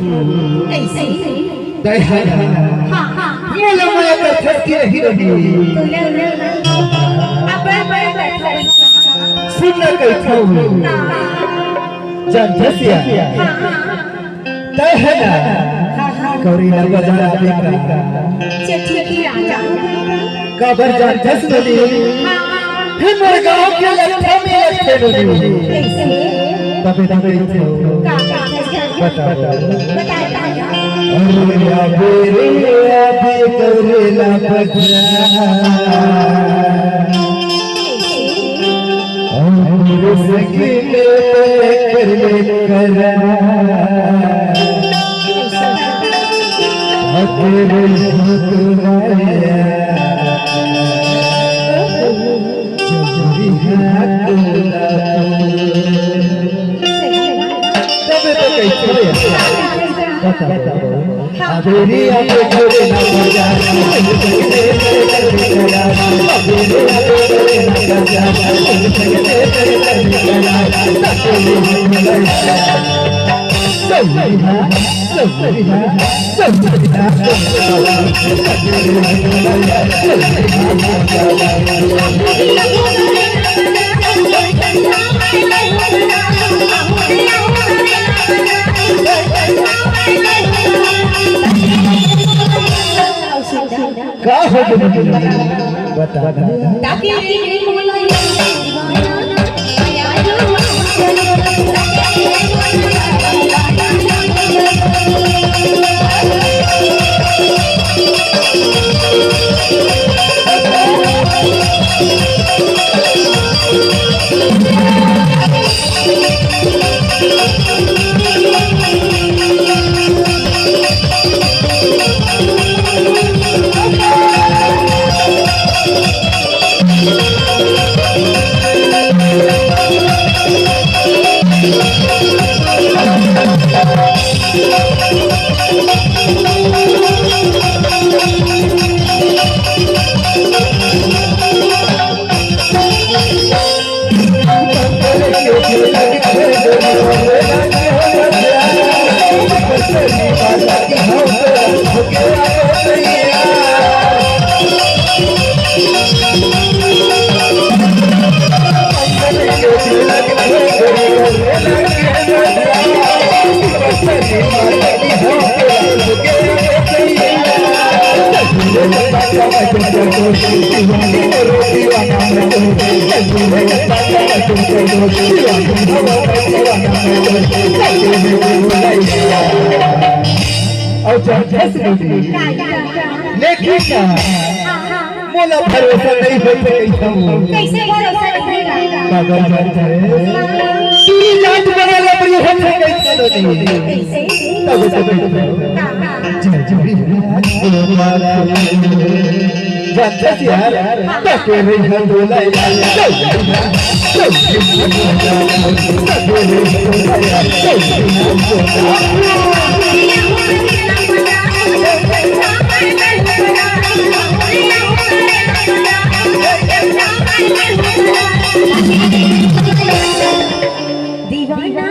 कैसे दहना हाँ ये लम्हा पर ठसकी रही अब बैठा सुन कैसा जब धसिया दहना कौरी न बजा बेका चिट्ठी आजा कबर जान धस नदी हमर गांव के लट्ठा में लट्ठे नदी तबे थे बता अरे आबे करेला बजा और सगले करा अकेले भुतवाया चोरी हाकुला तबे तो कैसे बता अबेरी आके छोड़े ना बजा अबेरी आके छोड़े ना बजा का हो बता लेकिन मोला भरोसा नहीं होते कैसे भरोसा नहीं पागल जाते तू जात बना ले पर हम कैसे नहीं तब जानते यार तके नहीं है बोला दीवाना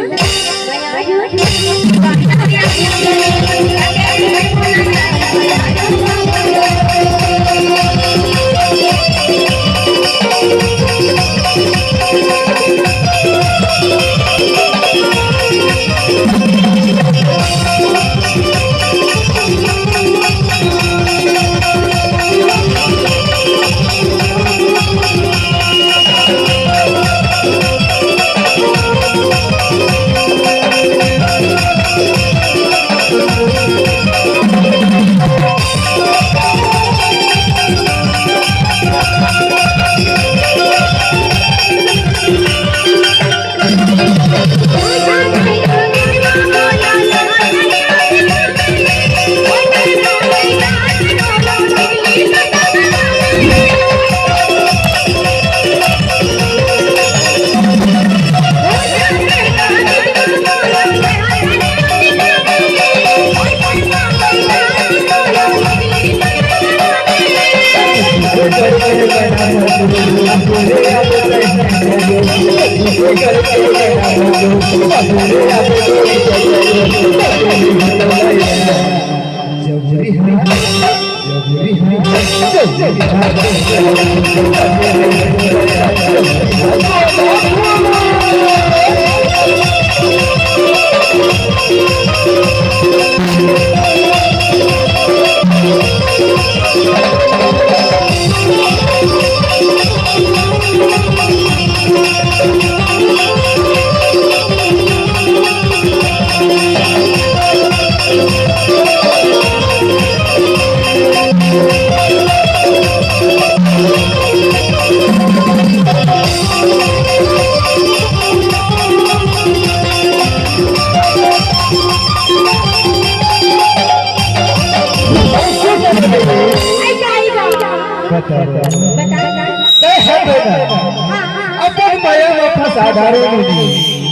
अपन माया में फसादारों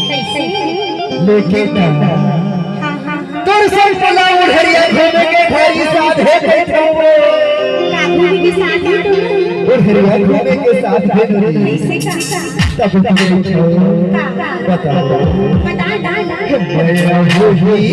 कैसे लेकिन हाँ हाँ हाँ तोर सब पला उड़हरिया घूमे के भाई साथ है बैठे हुए काबू के साथ ही तो उड़हरिया घूमे के साथ है कैसे का तब बता बता मैं वही